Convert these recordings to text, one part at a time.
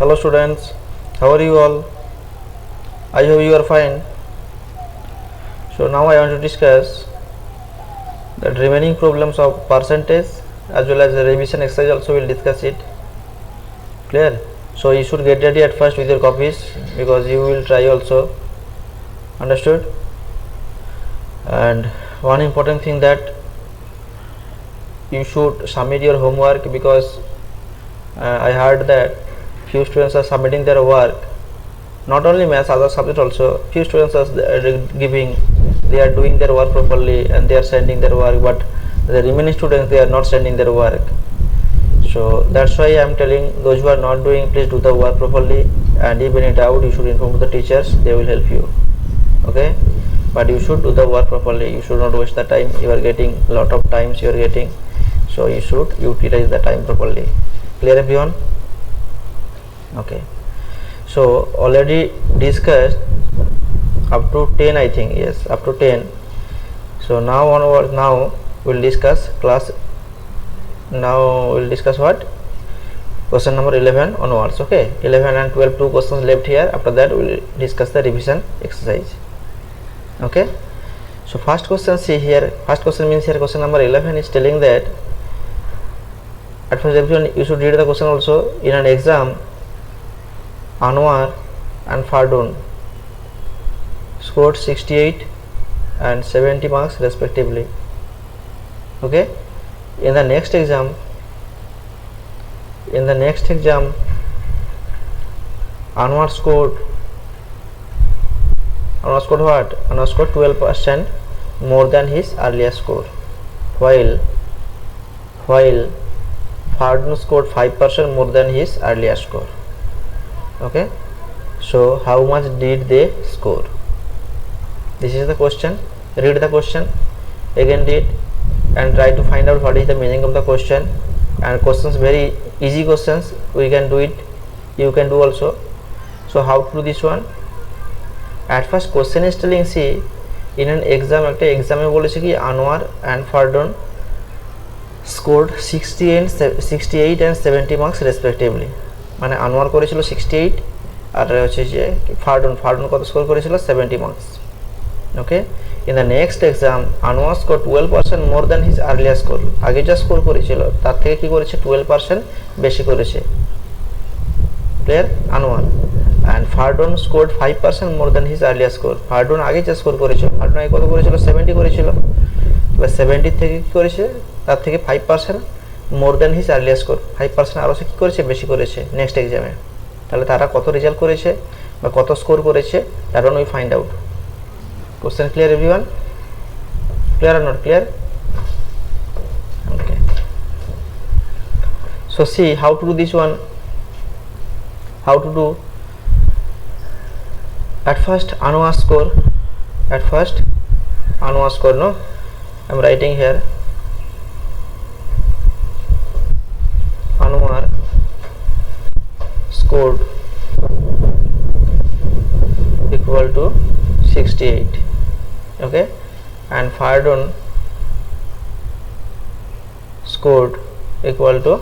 Hello students, how are you all? I hope you are fine. So now I want to discuss the remaining problems of percentage as well as the revision exercise also will discuss it. Clear? So you should get ready at first with your copies because you will try also. Understood? And one important thing that you should submit your homework because I heard that few students are submitting their work, not only maths, other subject also. Few students are they are doing their work properly and they are sending their work, but the remaining students, they are not sending their work. So that's why I am telling those who are not doing, please do the work properly, and if any doubt you should inform the teachers, they will help you. Okay, but you should do the work properly. You should not waste the time. You are getting a lot of times you are getting, so you should utilize the time properly. Clear everyone? Okay, so already discussed up to 10, I think. Yes, up to 10. So now onwards, now we'll discuss class. Now we'll discuss what? Question number 11 onwards. Okay, 11 and 12, two questions left here. After that we'll discuss the revision exercise. Okay, so first question, see here, first question means here question number 11 is telling that at first everyone you should read the question also. In an exam, Anwar and Fardun scored 68 and 70 marks respectively. Okay, in the next exam Anwar scored what? Anwar scored 12% more than his earlier score, while Fardun scored 5% more than his earlier score. Okay, so how much did they score? This is the question. Read the question again, read and try to find out what is the meaning of the question. And questions very easy questions, we can do it, you can do also. So how to do this one? At first question is telling, see, in an exam, একটা এক্সামে বলেছে কি Anwar and Fardun scored 68 and 70 marks respectively. মানে আনোয়ার করেছিল 68 আর হচ্ছে যে ফারডুন কত score করেছিল 70 marks. Okay, in the next exam Anwar scored 12% more than his earlier score. আগে যা স্কোর করেছিল তার থেকে কি করেছে 12% বেশি করেছে player Anwar, and Fardun scored 5% more than his earlier score. Fardun আগে যা স্কোর করেছিল, Fardun আগে কত করেছিল 70 করেছিল, এবার 70 থেকে কি করেছে তার থেকে 5% more than his earlier score, 5% আরো কি করেছে বেশি করেছে নেক্সট এক্সামে। তাহলে তারা কত রেজাল্ট করেছে বা কত স্কোর করেছে, that one we find out. Question clear everyone? Clear or not clear? Okay, so see how to do this one. How to do? At first Anwar score, no, I'm writing here Anwar scored equal to 68. Okay, and Fardun scored equal to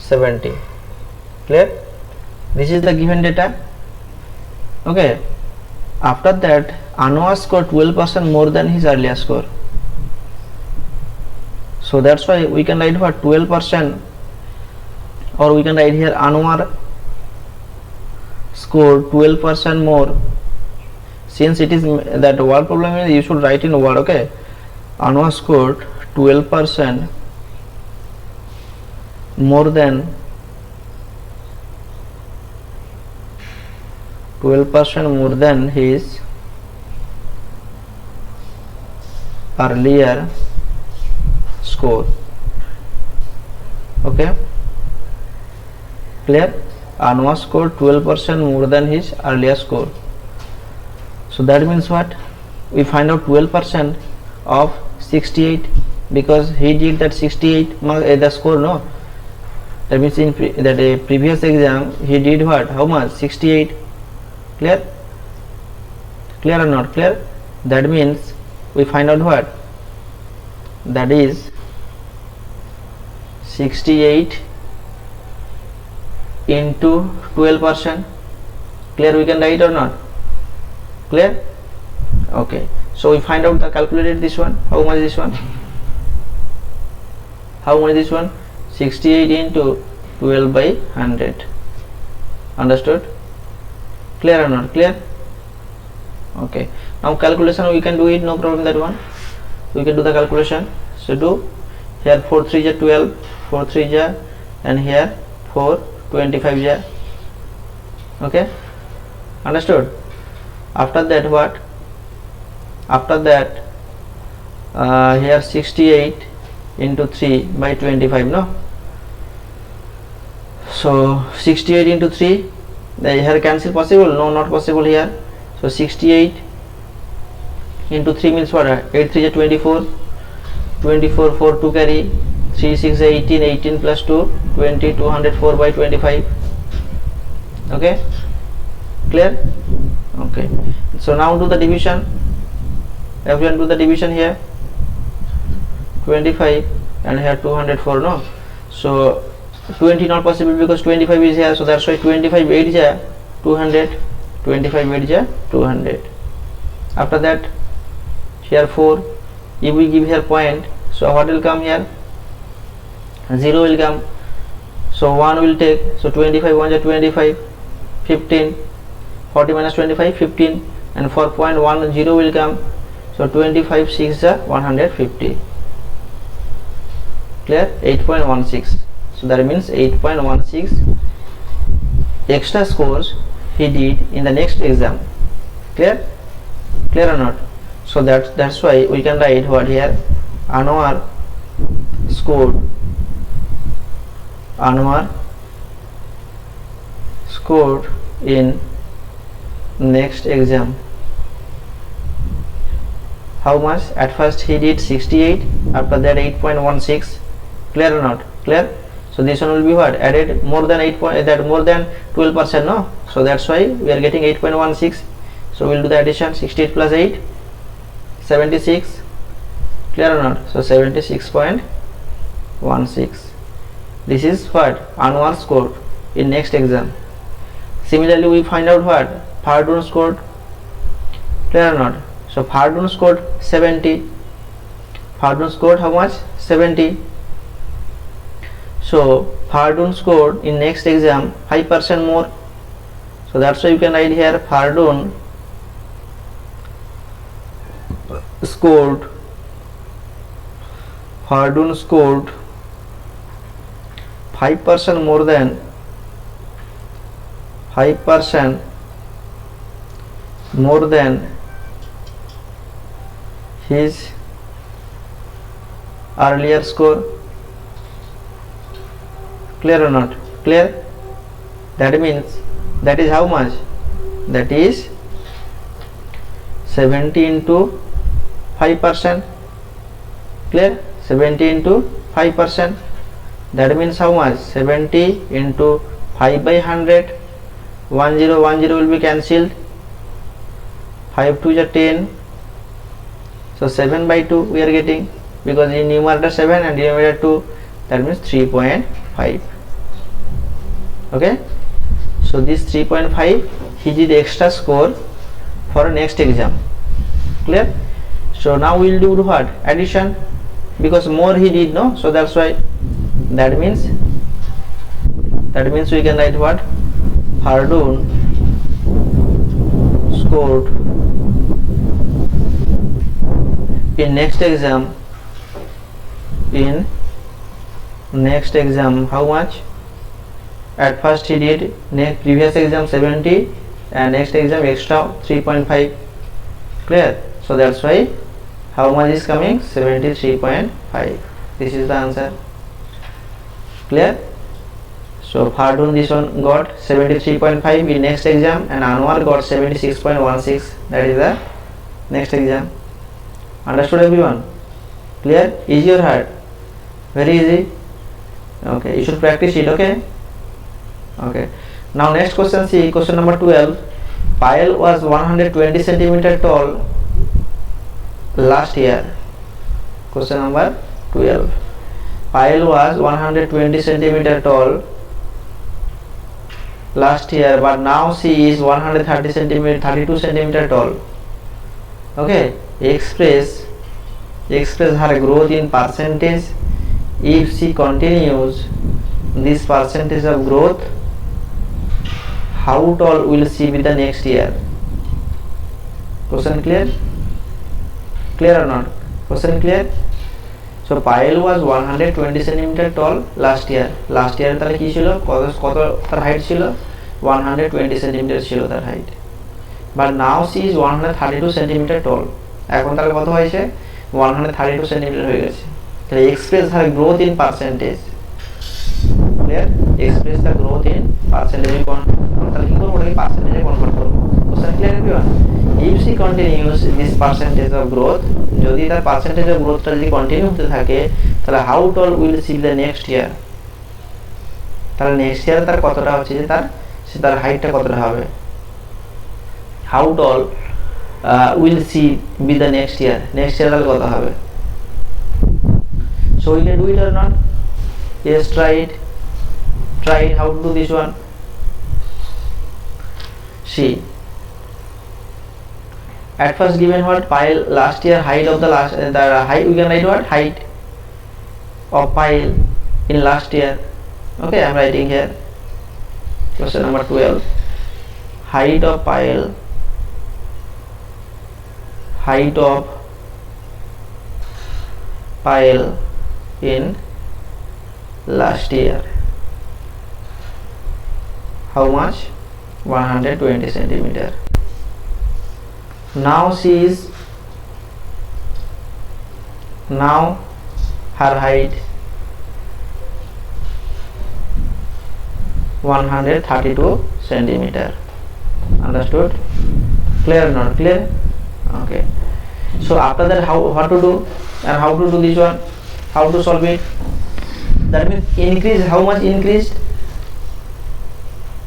70. Clear? This is the given data. Okay, after that Anwar scored 12% more than his earlier score, so that's why we can write for 12%, or we can write here Anwar scored 12% more. Since it is that word problem, you should write in word. Okay, Anwar scored 12% more than 12% more than his earlier score. Okay, clear? Anwar scored 12% more than his earlier score. So that means what? We find out 12% of 68 because he did that 68 the score, no? That means in previous exam he did what? How much? 68. Clear? Clear or not clear? That means we find out what? That is 68 into 12%. Clear? We can write or not? Clear? Okay, so we find out the calculated this one. How much this one? How much this one? 68 into 12 by 100. Understood? Clear or not? Clear? Okay, now calculation we can do it, no problem that one. We can do the calculation. So do here 4 3 ja 12, 4 3 ja, and here 4 25 ja. Okay, understood? After that what? After that here 68 into 3 by 25, no? So 68 into 3, the here cancel possible? No, not possible here. So 68 into 3 means what? 8 3 is 24, 24 4 2 carry, 3 6 18, 18 plus 2 20, 204 by 25. Okay, clear? Okay, so now do the division. Everyone do the division here. 25 and here 204, no? So 20 not possible because 25 is here, so that's why 25 8 is 200, 25 8 is 200. After that here 4, if we give here point, so what will come here? 0 will come, so 1 will take, so 25 1 is 25, 15, 40 minus 25 15, and for point 1 0 will come, so 25 6 is 150. Clear? 8.16. So that means 8.16 extra scores he did in the next exam. Clear? Clear or not? So that's why we can write what here? Anwar scored in next exam. How much? At first he did 68, after that 8.16. Clear or not? Clear? So this one will be what? Added more than 8 point, that more than 12%, no? So that's why we are getting 8.16. So we'll do the addition. 68 plus 8, 76. Clear or not? So 76.16. This is what Anwar scored in next exam. Similarly, we find out what Fardun scored. Clear or not? So Fardun scored 70. Fardun scored how much? 70. So Fardun scored in next exam 5% more. So that's why you can write here Fardun scored 5% more than 5% more than his earlier score. Clear or not? Clear? That means that is how much? That is 70 into 5%. Clear? 70 into 5%. That means how much? 70 into 5 by 100. 10 10 will be cancelled. 5 2 is 10. So 7 by 2 we are getting, because in numerator 7 and denominator 2, that means 3.5. Okay, so this 3.5 he did extra score for next exam. Clear? So now we will do what? Addition, because more he did, no? So that's why, that means we can write what? Fardun scored in next exam how much? At first he did previous exam 70 and next exam extra 3.5. Clear? So that's why how much is coming? 73.5. This is the answer. Clear? So Fardun this one got 73.5 in next exam, and Anwar got 76.16. That is the next exam. Understood everyone? Clear? Easy or hard? Very easy. Okay, you should practice it. Okay. Okay. Now next question, see question number 12. Payal was 120 centimeter tall last year. Question number 12. Payal was 120 centimeter tall last year, but now she is 130 centimeter 32 centimeter tall. Okay, express her growth in percentage. If she continues this percentage of growth, how tall will she be the next year? Question clear? Clear or not? Question clear? So Payal was 120 centimeter tall last year. Last year তাহলে কি ছিল, কত তার height ছিল? 120 centimetre ছিল তার height. But now she is 132 centimetre tall. এখন তাহলে কত হয়েছে? 132 সেন্টিমিটার হয়ে গেছে। তাহলে express her growth in percentage. Clear? Express the growth in percentage. তাহলে কি করব? ওটাকে পার্সেন্টেজে কনভার্ট করব। Question clear everyone? If she continues this percentage of growth, যদি তার পার্সেন্টেজ অফ গ্রোথটা যদি কন্টিনিউ হতে থাকে, তাহলে how ton will see the next year? তাহলে নেক্সট ইয়ার তার কতটা হচ্ছে, যে তার হাইটটা কতটা হবে? How ton will see B the next year? Next year তাহলে কত হবে? So we can do it or not? Yes, try it. How to do this one? See, at first given what? Pile last year height of the height, we can write what? Height of pile in last year. Okay, I am writing here. Question number 12. Height of pile in last year. How much? 120 centimeter. Now her height 132 centimeter. Understood? Clear or not clear? Okay. So after that, what to do and how to do this one? How to solve it? That means increase. How much increased?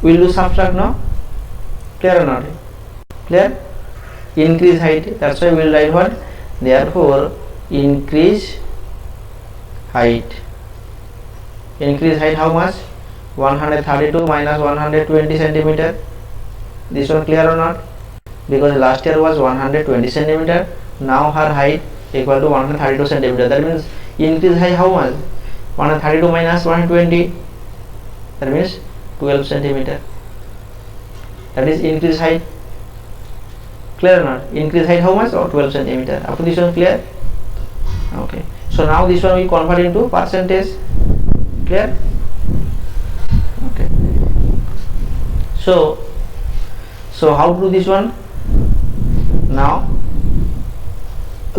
We'll do subtract, no? Clear or not? Clear? Increase height. That's why we'll write what? Therefore, increase height. Increase height how much? 132 minus 120 centimeter. This one clear or not? Because last year was 120 centimeter. Now her height equal to 132 centimeter. That means increase height how much? 132 minus 120. That means 12 centimeter. That is increase height. Clear or not? Increase height how much? Or 12 centimeter. Up to this one clear? Okay. So now this one we convert into percentage. Clear? Okay. So how to do this one? Now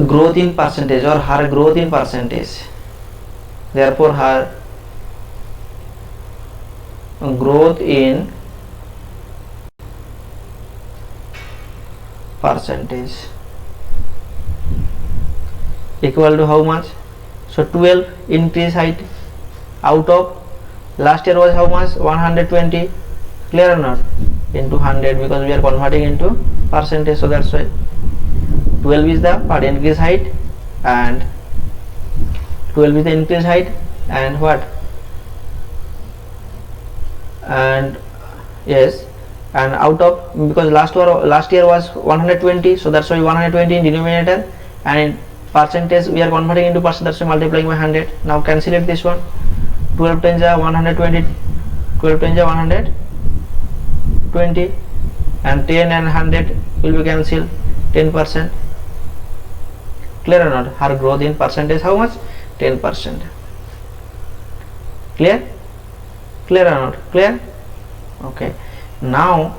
growth in percentage, or her growth in percentage. Therefore her growth in percentage equal to how much? So 12 increase height out of last year was how much? 120. Clear or not? Into 100, because we are converting into percentage, so that's why 12 is the part increase height, and 12 is the increase height, and what? And yes, and out of, because last year was 120, so that's why 120 in denominator, and in percentage we are converting into percent, that's why multiplying by 100. Now cancel this one. 12 times 120, 12 times 120, and 10 and 100 will be cancelled. 10%. Clear or not? Her growth in percentage how much? 10%. Clear? Clear or not? Clear? Okay. Now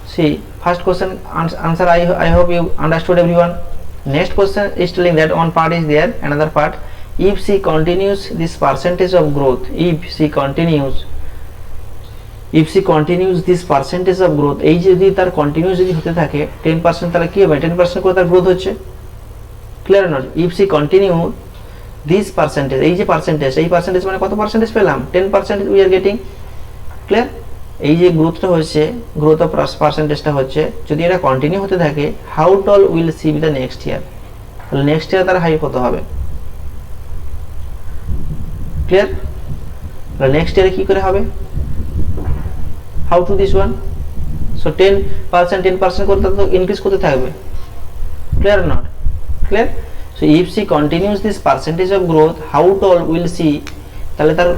see, first question answer I hope you understood everyone. Next question is telling that one part is there, another part, if she continues this percentage of growth, if she continues this percentage of growth, এই যদি তার continuous যদি হতে থাকে 10%, তাহলে কি হবে? 10% করে তার গ্রোথ হচ্ছে। Clear not? If she continue this percentage, এই যে পার্সেন্টেজ, এই পার্সেন্টেজ মানে কত পার্সেন্টেজ পেলাম? 10% উই আর গেটিং। ক্লিয়ার? এই যে গ্রোথটা হচ্ছে, গ্রোথ অফ পার্সেন্টেজটা হচ্ছে, যদি এটা কন্টিনিউ হতে থাকে, how ton will see B the next year? তাহলে নেক্সট ইয়ার তার হাইট কত হবে? ক্লিয়ার? তাহলে নেক্সট ইয়ারে কি করে হবে? how to this one? So 10% করতে তো increase করতে থাকবে, clear or not? Clear? So if she continues this percentage of growth, how tall will she, তাহলে তার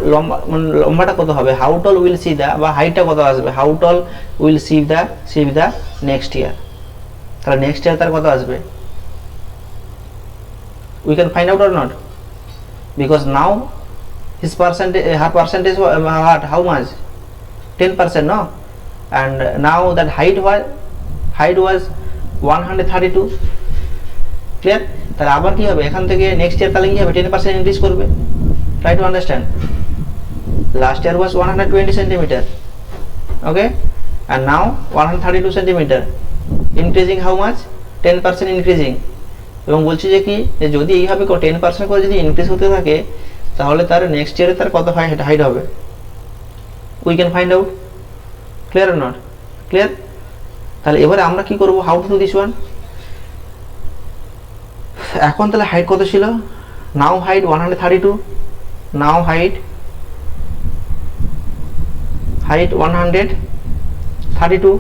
লম্বাটা কত হবে, how tall will she the, বা হাইটটা কত আসবে, how tall will she the next year, তাহলে নেক্সট ইয়ার তার কত আসবে, we can find out or not? Because now his percentage, her percentage was how much, 10%, no? And now that height was 132, clear? তাহলে আবার কি হবে, এখান থেকে নেক্সট ইয়ার তাহলে কি হবে, 10% ইনক্রিজ করবে, try to understand. Last year was 120 centimeter, okay, and now 132 centimeter, increasing how much, 10% increasing. এবং বলছি যে কি, যে যদি এইভাবে 10% করে যদি ইনক্রিজ হতে থাকে তাহলে তার নেক্সট ইয়ারে তার কত হাইট হবে, we can find out, clear or not? Clear? তাহলে এবারে আমরা কি করব, how to do this one. এখন তাহলে হাইট কত ছিল, now height 132, now height 132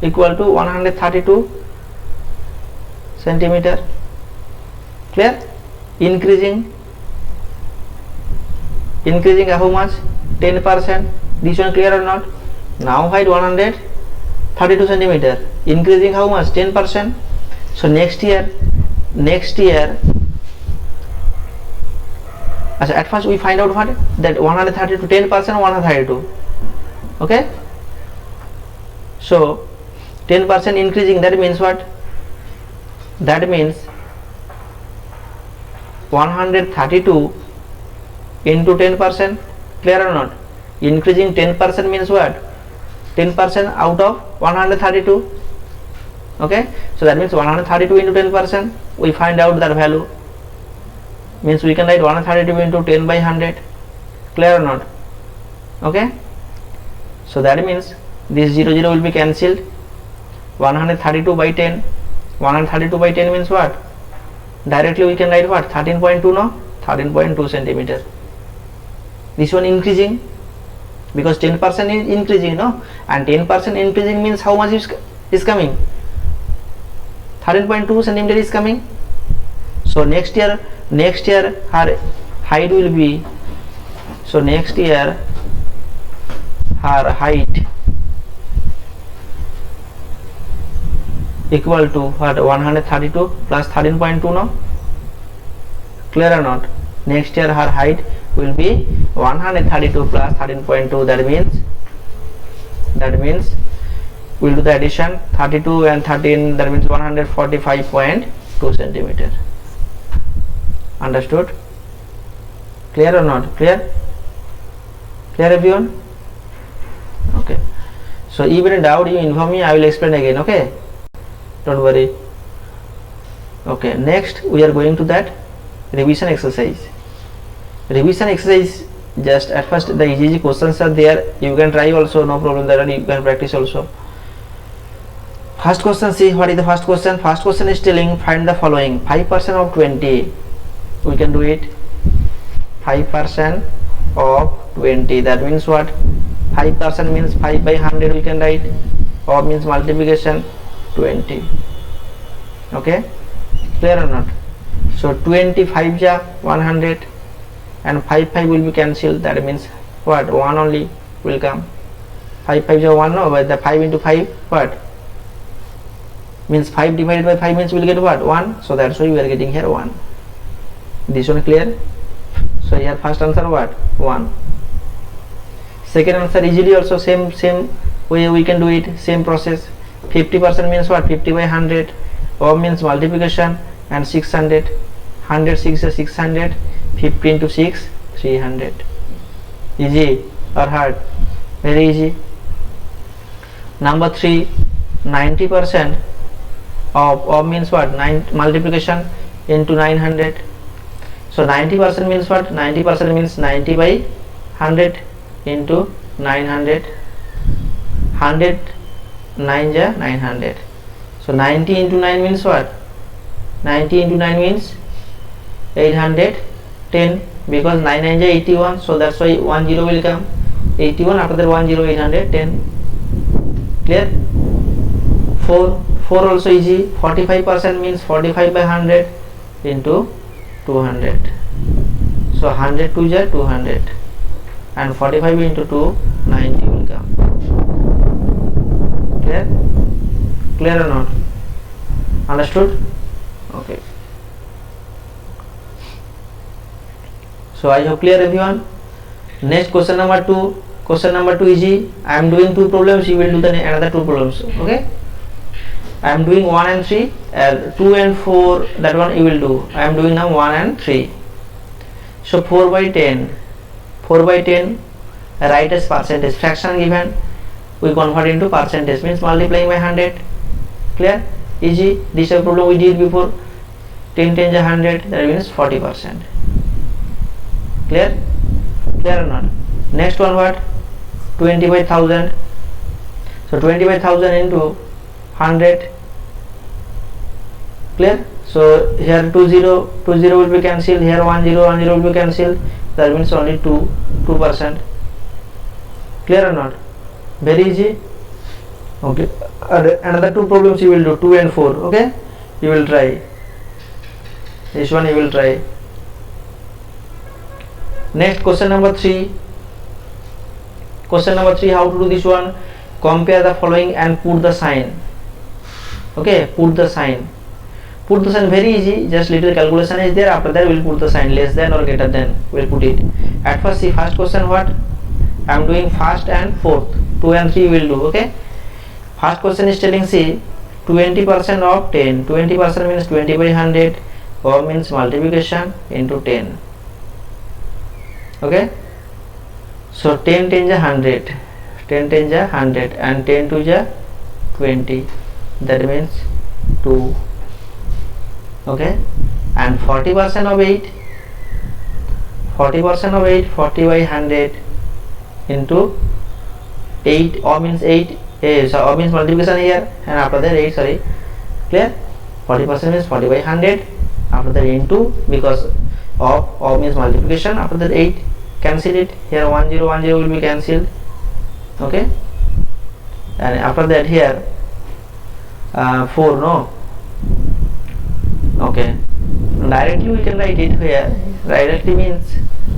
equal to 132 centimeter, clear? Increasing how much, 10%, this one clear or not? Now height 132 centimeter, increasing how much, 10%. So next year at first we find out what, that 132, 10% 132, okay? So 10% increasing, that means what, that means 132 into 10%, clear or not? Increasing 10% means what, 10% out of 132, okay? So that means 132 into 10%, we find out that value, means we can write 132 into 10 by 100, clear or not? Okay, so that means this 0 0 will be cancelled, 132 by 10, 132 by 10 means what, directly we can write what, 13.2, no, 13.2 centimeter. This one increasing because 10% is increasing, no, and 10% increasing means how much is coming, 13.2 centimeter is coming. So next year her height will be, so next year her height equal to what, 132 plus 13.2, no, clear or not? Next year her height will be 132 plus 13.2, that means we'll do the addition, 32 and 13, that means 145.2 centimeter. Understood? Clear or not? Clear everyone? Okay, so if any doubt you inform me, I will explain again, okay, don't worry. Okay, next we are going to that revision exercise. Just at first the easy questions are there, you can try also, no problem, that you can practice also. First question, see what is the first question. First question is telling find the following, 5% of 20, we can do it, 5% of 20, that means what, 5% means 5 by 100 we can write, or means multiplication 20, okay, clear or not? So 25 ja 100 and 5 will be cancelled, that means what, 1 only will come, 5 ja 1, no, but the 5 into 5 what, means 5 divided by 5 means we will get what, 1, so that's why we are getting here 1. This one clear? So here first answer what, 1. Second answer easily also same way we can do it, same process. 50% means what, 50 by 100, or means multiplication, and 600, 100 6 is 600, 50 into 6 300. Easy or hard? Very easy. Number 3, 90% of means what, 9 multiplication into 900. So 90% means what, 90% means 90 by 100 into 900, 100 9 ja 900. So 90 into 9 means what, 90 into 9 means 810, because 9 9 ja 81, so that's why 10 will come, 81, after that 1 0 800 10. Clear? 4 also easy. 45% means 45 by 100 into 200. So 100 2 is 200 and 45 into 2 90 will come. Clear? Clear or not? Understood? Okay. So I hope clear everyone. Next question number 2. Question number 2 easy. I am doing 2 problems. You will do the another 2 problems. Okay. I am doing 1 and 3. 2 and 4. That one you will do. I am doing now 1 and 3. So 4 by 10. 4 by 10. Write as percentage. Fraction given. We convert into percentage. Means multiplying by 100. Clear? Easy. This is a problem we did before. 10 10 is 100. That means 40%. Clear? Clear or not? Next one what? 20 by 1000. So 20 by 1000 into 100. Clear? So here 20 will be cancelled. Here 10 will be cancelled. That means only 2%. Clear or not? Very easy. Okay. Another 2 problems you will do, 2 and 4. Okay. You will try. This one you will try. Next question number 3. Question number 3, how to do this one? Compare the following and put the sign. Okay, put the sign. Put the sign very easy. Just little calculation is there. After that, we'll put the sign less than or greater than. We'll put it. At first, see first question what? I am doing first and fourth. 2 and 3 will do. Okay. First question is telling see 20% of 10. 20% means 20 by 100. Or means multiplication into 10. Okay. So 10 10 is 100, 10 10 is 100 and 10 2 is 20. That means 2. Okay. And 40% of 8. 40% of 8. 40 by 100 into 8. Or means 8. So or means multiplication here and after that 8. Sorry. Clear? 40% means 40 by 100. After that into, because of means multiplication. After that 8. Cancel it. Here 10 will be cancelled. Okay. And after that here 4 no. Okay. Directly we can write it here. Directly means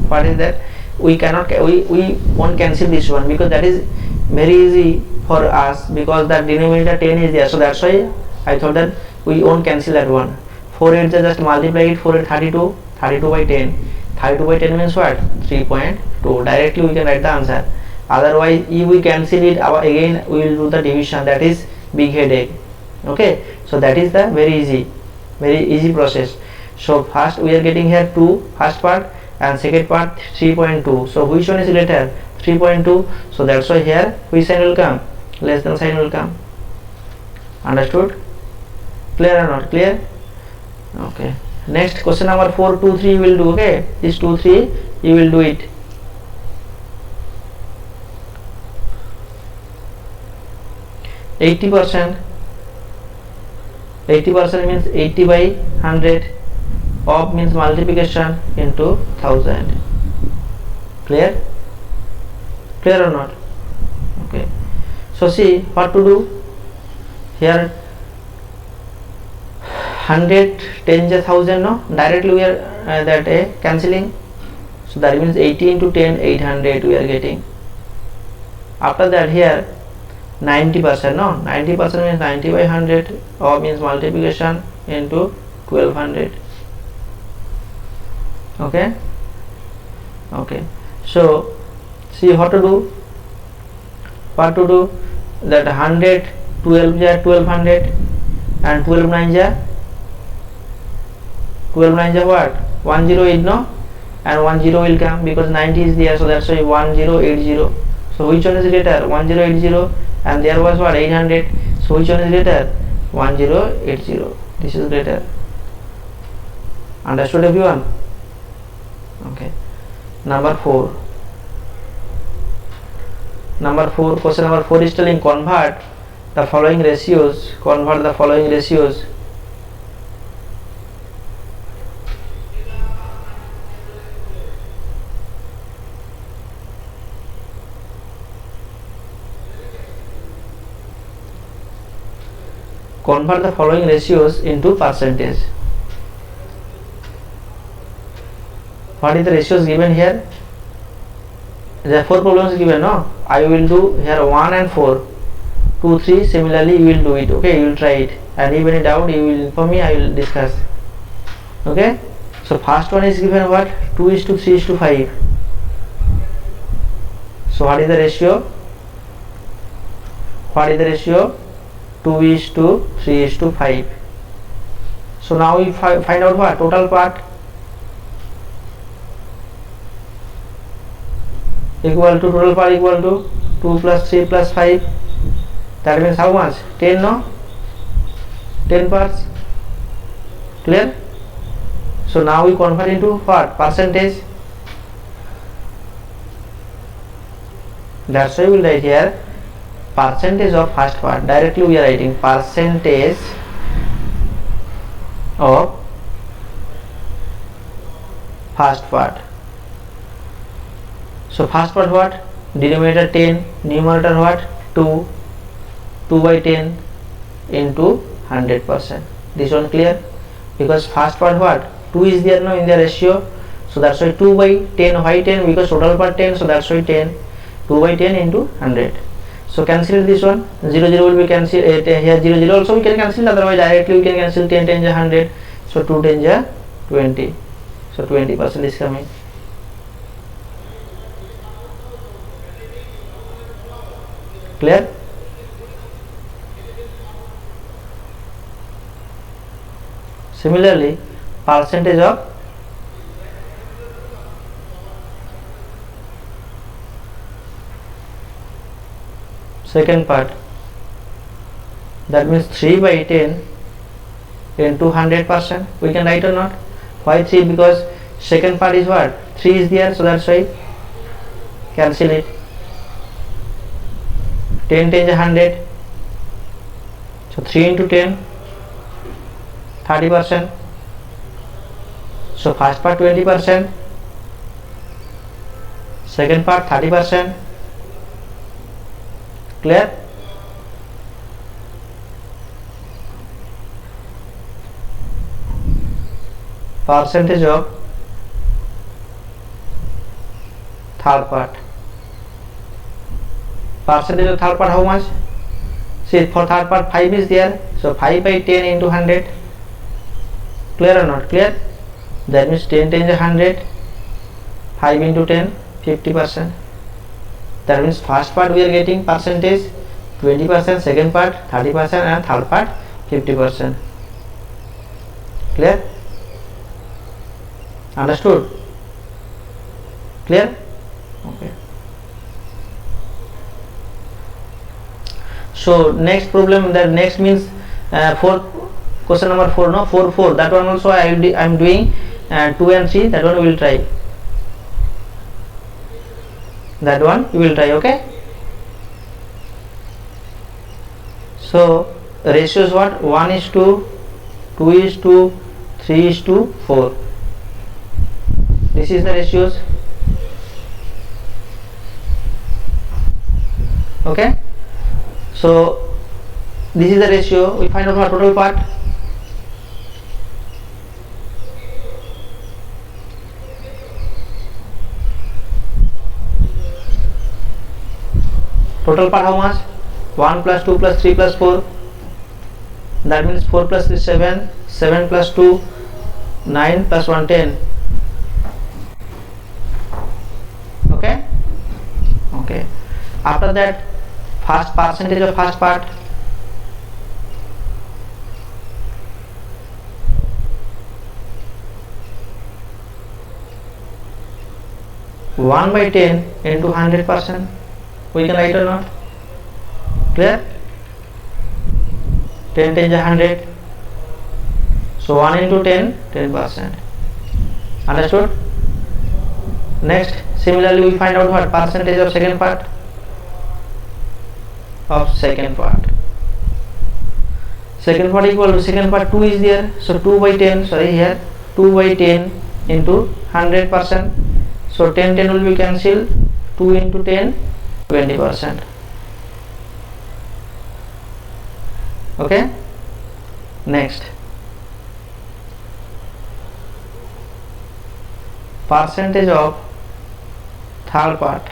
what is that? We cannot, we won't cancel this one because that is very easy for us because that denominator 10 is there. So that's why I thought that we won't cancel that one. 4 8 just multiply it. 4 8 32. 32 by 10. 32 by 10 means what? 3.2. Directly we can write the answer. Otherwise, if we cancel it, again we will do the division. That is big headache. Okay. So that is the very easy process. So first we are getting here 2 first part and second part 3.2. So which one is greater? 3.2. So that's why here which sign will come? Less than sign will come. Understood? Clear or not clear? Okay. Next question number 4, 2 3 you will do. Okay, this 2 3 you will do it. %. 80% means 80 by 100. Of means multiplication into 1000. Clear? Clear or not? Okay. So see what to do. Here 100 10 is 1000 no. Directly we are cancelling. So that means 80 into 10 800 we are getting. After that here 90% no. 90% means 90 by 100 or means multiplication into 1200. Okay. Okay. So see what to do. What to do? That 100 12 is 1200 and 12 9 is 12 9 is what? 108 no, and 10 will come because 90 is there, so that's why 1080. So which one is greater? 1080, and there was what? 800. So which one is greater? 1080. This is greater. Understood everyone? Okay. Number 4. Question number 4 is telling convert the following ratios. Convert the following ratios. convert the following ratios into percentage. What is the ratios given here? There are 4 problems given, no? I will do here 1 and 4, 2, 3. Similarly, you will do it. Okay, you will try it, and if any doubt, you will inform me. I will discuss. Okay. So first one is given what? 2:3:5. So what is the ratio? What is the ratio? 2:3:5. So now we find out what? Total part equal to total part equal to 2 plus 3 plus 5. That means how much? 10, no? 10 parts. Clear? So now we convert into what? Percentage. That's why we will write here percentage of first part. Directly we are writing percentage of first part. So first part what? Denominator 10, numerator what? 2, 2 by 10 into 100%. This one clear? Because first part what? 2 is there now in the ratio, so that's why 2 by 10. Why 10? Because total part 10, so that's why 10. 2 by 10 into 100. So cancel this one. 0 0 will be cancelled. Here 0 0 also we can cancel. Otherwise directly we can cancel 10 10 100. So 2 10 20. So 20% is coming. Clear? Similarly, percentage of second part, that means 3 by 10 into 100%. We can write or not? Why 3? Because second part is what? 3 is there, so that's why cancel it. 10 10 100. So 3 into 10, 30%. So first part 20%, second part 30%. Clear? Percentage of third part. Percentage of third part how much? See, for third part 5 is there, so 5 by 10 into 100. Clear or not? Clear? That means 10 10 100. 5 into 10, 50%. That means first part we are getting percentage 20%, second part 30%, and third part 50%. Clear? Understood? Clear? Okay. So next problem, that next means question number 4, no? 4. That one also I am doing 2 and 3. That one we will try. That one you will try. Okay. So ratio is what? 1:2, 2:3, 3:4. This is the ratios. Okay. So this is the ratio. We find out what total part. Total part how much? 1 plus 2 plus 3 plus 4. That means 4 plus 3 7, 7 plus 2 9 plus 1 10. Okay. Okay. After that, first percentage of first part. One by 10 into 100%. We can write or not? Clear? 10 10 100. So 1 into 10, 10%. Understood? Next, similarly we find out what? Percentage of second part. Second part equal to second part 2 is there. So 2 by 10, sorry, here 2 by 10 into 100%. So 10 10 will be cancelled. 2 into 10, 20%. Okay. Next, percentage of third part.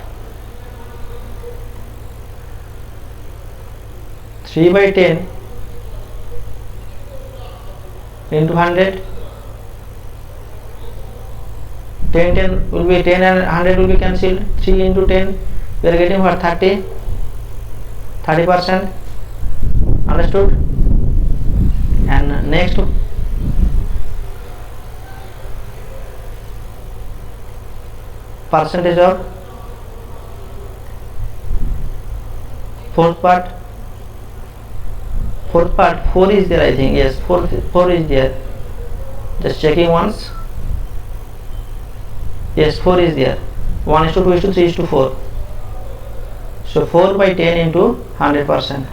3 by 10 into 100. 10 will be 10 and 100 will be cancelled. 3 into 10, we are getting what? 30%. Understood? And next, percentage of fourth part. 4 is there, I think. Yes, 4 is there. Just checking once. Yes, 4 is there. 1 is to 2 is to 3 is to 4. So 4 by 10 into 100%.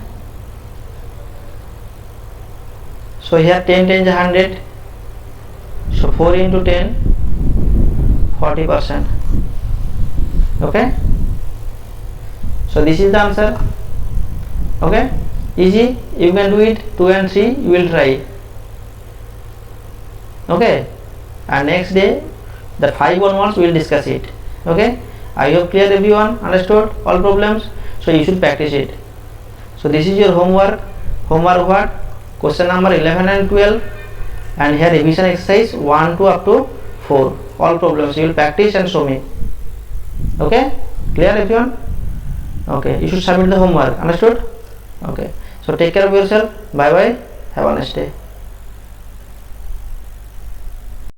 So here 10 times 100. So 4 into 10, 40%. Okay. So this is the answer. Okay. Easy. You can do it. 2 and 3 you will try. Okay. And next day, the 5 onwards we will discuss it. Okay. I hope clear everyone, understood all problems. So you should practice it. So this is your homework. Homework what? Question number 11 and 12, and here revision exercise 1 to up to 4. All problems you will practice and show me. Okay. Clear everyone? Okay. You should submit the homework. Understood? Okay. So take care of yourself. Bye bye. Have a nice day.